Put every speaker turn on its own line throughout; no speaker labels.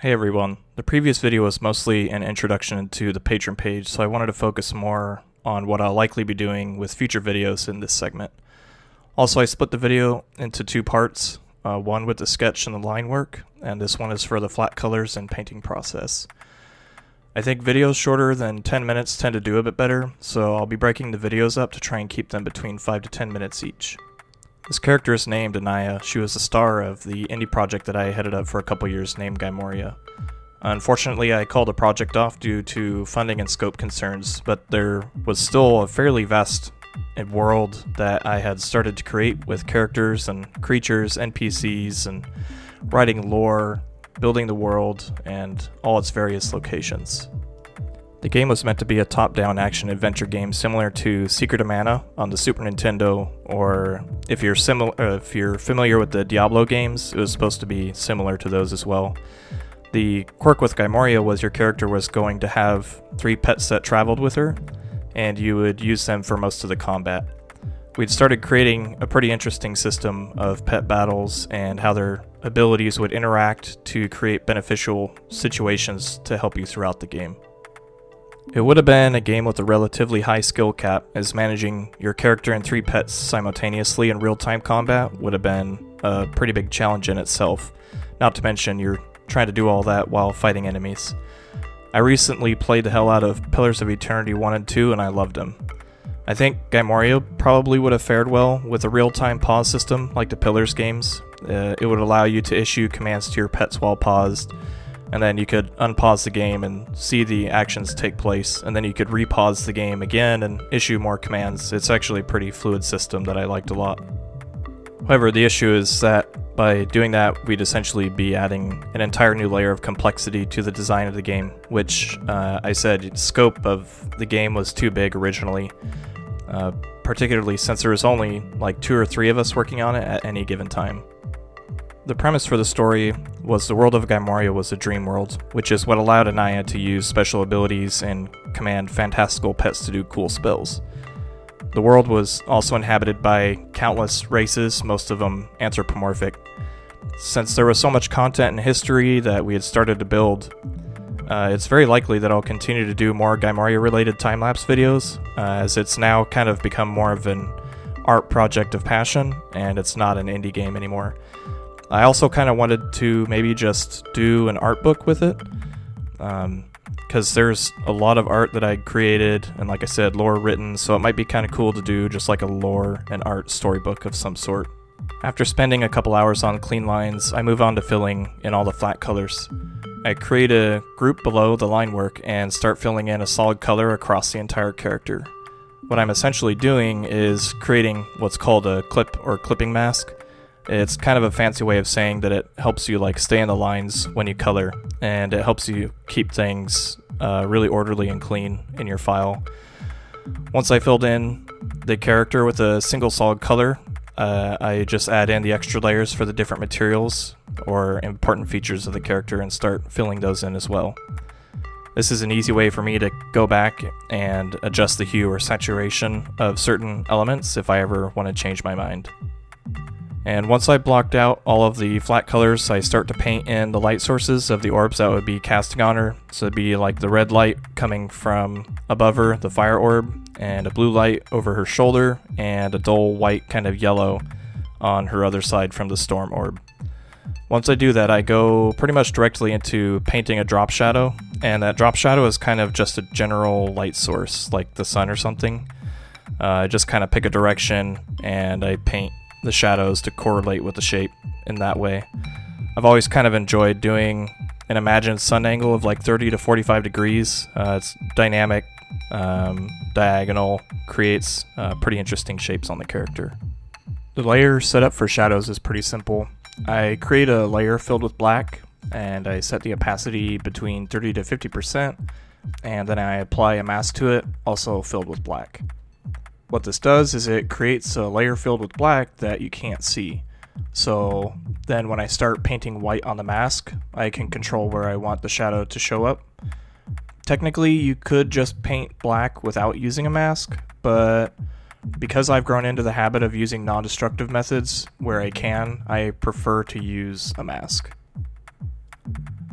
Hey everyone, the previous video was mostly an introduction to the patron page, so I wanted to focus more on what I'll likely be doing with future videos in this segment. Also, I split the video into two parts, one with the sketch and the line work, and this one is for the flat colors and painting process. I think videos shorter than 10 minutes tend to do a bit better, so I'll be breaking the videos up to try and keep them between 5 to 10 minutes each. This character is named Aniah. She was the star of the indie project that I headed up for a couple years named Gaimoria. Unfortunately, I called the project off due to funding and scope concerns, but there was still a fairly vast world that I had started to create with characters and creatures, NPCs, and writing lore, building the world, and all its various locations. The game was meant to be a top-down action-adventure game similar to Secret of Mana on the Super Nintendo, or if you're familiar with the Diablo games, it was supposed to be similar to those as well. The quirk with Gaimoria was your character was going to have 3 pets that traveled with her, and you would use them for most of the combat. We'd started creating a pretty interesting system of pet battles and how their abilities would interact to create beneficial situations to help you throughout the game. It would have been a game with a relatively high skill cap, as managing your character and 3 pets simultaneously in real-time combat would have been a pretty big challenge in itself, not to mention you're trying to do all that while fighting enemies. I recently played the hell out of Pillars of Eternity 1 and 2 and I loved them. I think Gaimoria probably would have fared well with a real-time pause system like the Pillars games. It would allow you to issue commands to your pets while paused, and then you could unpause the game and see the actions take place, and then you could repause the game again and issue more commands. It's actually a pretty fluid system that I liked a lot. However, the issue is that by doing that, we'd essentially be adding an entire new layer of complexity to the design of the game, which I said the scope of the game was too big originally, particularly since there was only like 2 or 3 of us working on it at any given time. The premise for the story was the world of Gaimoria was a dream world, which is what allowed Aniah to use special abilities and command fantastical pets to do cool spells. The world was also inhabited by countless races, most of them anthropomorphic. Since there was so much content and history that we had started to build, it's very likely that I'll continue to do more Gaimoria related time-lapse videos, as it's now kind of become more of an art project of passion, and it's not an indie game anymore. I also kind of wanted to maybe just do an art book with it, because there's a lot of art that I created, and like I said, lore written, so it might be kind of cool to do just like a lore and art storybook of some sort. After spending a couple hours on clean lines, I move on to filling in all the flat colors. I create a group below the line work and start filling in a solid color across the entire character. What I'm essentially doing is creating what's called a clip or clipping mask. It's kind of a fancy way of saying that it helps you like stay in the lines when you color, and it helps you keep things really orderly and clean in your file. Once I filled in the character with a single solid color, I just add in the extra layers for the different materials or important features of the character and start filling those in as well. This is an easy way for me to go back and adjust the hue or saturation of certain elements if I ever want to change my mind. And once I blocked out all of the flat colors, I start to paint in the light sources of the orbs that would be casting on her. So it'd be like the red light coming from above her, the fire orb, and a blue light over her shoulder, and a dull white kind of yellow on her other side from the storm orb. Once I do that, I go pretty much directly into painting a drop shadow, and that drop shadow is kind of just a general light source, like the sun or something. I just kind of pick a direction, and I paint the shadows to correlate with the shape in that way. I've always kind of enjoyed doing an imagined sun angle of like 30 to 45 degrees. It's dynamic, diagonal, creates pretty interesting shapes on the character. The layer setup for shadows is pretty simple. I create a layer filled with black, and I set the opacity between 30 to 50%, and then I apply a mask to it, also filled with black. What this does is it creates a layer filled with black that you can't see. So then when I start painting white on the mask, I can control where I want the shadow to show up. Technically, you could just paint black without using a mask, but because I've grown into the habit of using non-destructive methods where I can, I prefer to use a mask.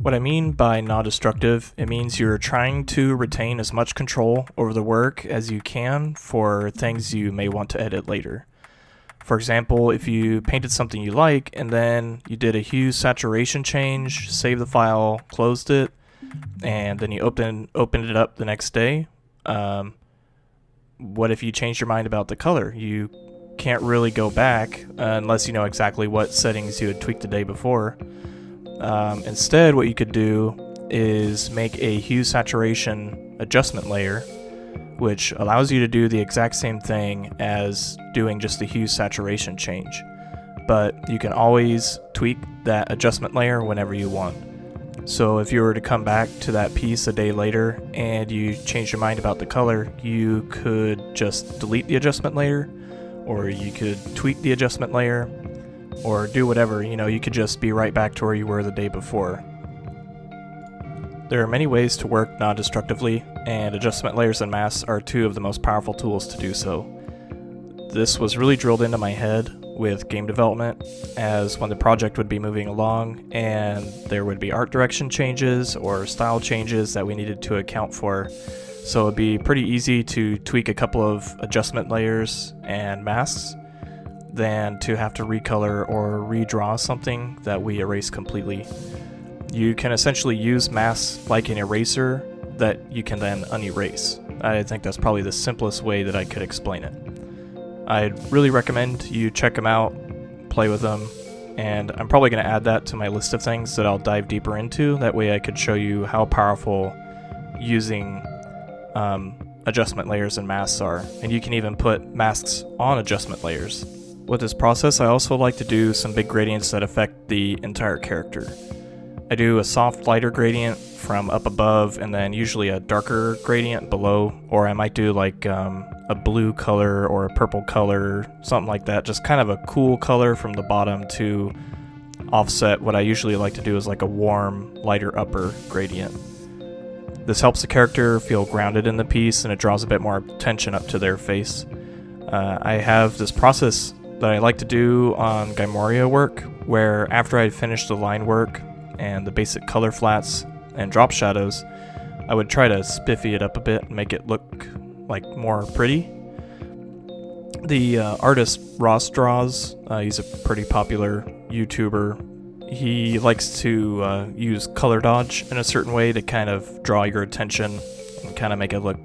What I mean by non-destructive, it means you're trying to retain as much control over the work as you can for things you may want to edit later. For example, if you painted something you like and then you did a hue saturation change, saved the file, closed it, and then you opened it up the next day, what if you changed your mind about the color? You can't really go back unless you know exactly what settings you had tweaked the day before. Instead, what you could do is make a hue saturation adjustment layer, which allows you to do the exact same thing as doing just the hue saturation change. But you can always tweak that adjustment layer whenever you want. So if you were to come back to that piece a day later and you change your mind about the color, you could just delete the adjustment layer, or you could tweak the adjustment layer, or do whatever. You could just be right back to where you were the day before. There are many ways to work non-destructively, and adjustment layers and masks are two of the most powerful tools to do so. This was really drilled into my head with game development, as when the project would be moving along and there would be art direction changes or style changes that we needed to account for. So it'd be pretty easy to tweak a couple of adjustment layers and masks than to have to recolor or redraw something that we erase completely. You can essentially use masks like an eraser that you can then unerase. I think that's probably the simplest way that I could explain it. I'd really recommend you check them out, play with them, and I'm probably going to add that to my list of things that I'll dive deeper into. That way I could show you how powerful using adjustment layers and masks are. And you can even put masks on adjustment layers. With this process, I also like to do some big gradients that affect the entire character. I do a soft lighter gradient from up above, and then usually a darker gradient below, or I might do like a blue color or a purple color, something like that. Just kind of a cool color from the bottom to offset what I usually like to do is like a warm, lighter upper gradient. This helps the character feel grounded in the piece, and it draws a bit more attention up to their face. I have this process that I like to do on Gaimoria work, where after I finish the line work and the basic color flats and drop shadows, I would try to spiffy it up a bit and make it look like more pretty. The artist Ross Draws, he's a pretty popular YouTuber. He likes to use color dodge in a certain way to kind of draw your attention and kind of make it look,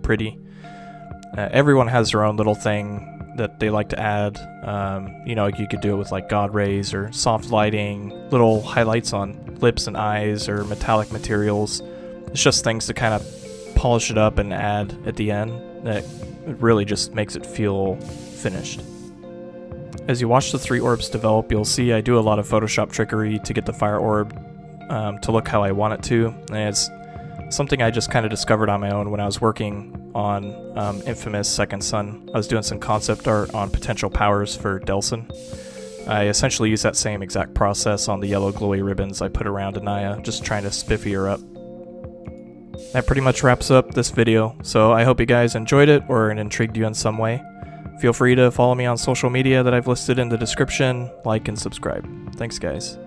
pretty. Everyone has their own little thing that they like to add. You could do it with like God rays or soft lighting, little highlights on lips and eyes, or metallic materials. It's just things to kind of polish it up and add at the end that really just makes it feel finished. As you watch the 3 orbs develop, you'll see I do a lot of Photoshop trickery to get the fire orb to look how I want it to, and it's something I just kind of discovered on my own when I was working on Infamous Second Son. I was doing some concept art on potential powers for Delsin. I essentially use that same exact process on the yellow glowy ribbons I put around Aniah, just trying to spiffy her up. That pretty much wraps up this video, so I hope you guys enjoyed it or it intrigued you in some way. Feel free to follow me on social media that I've listed in the description, like and subscribe. Thanks guys.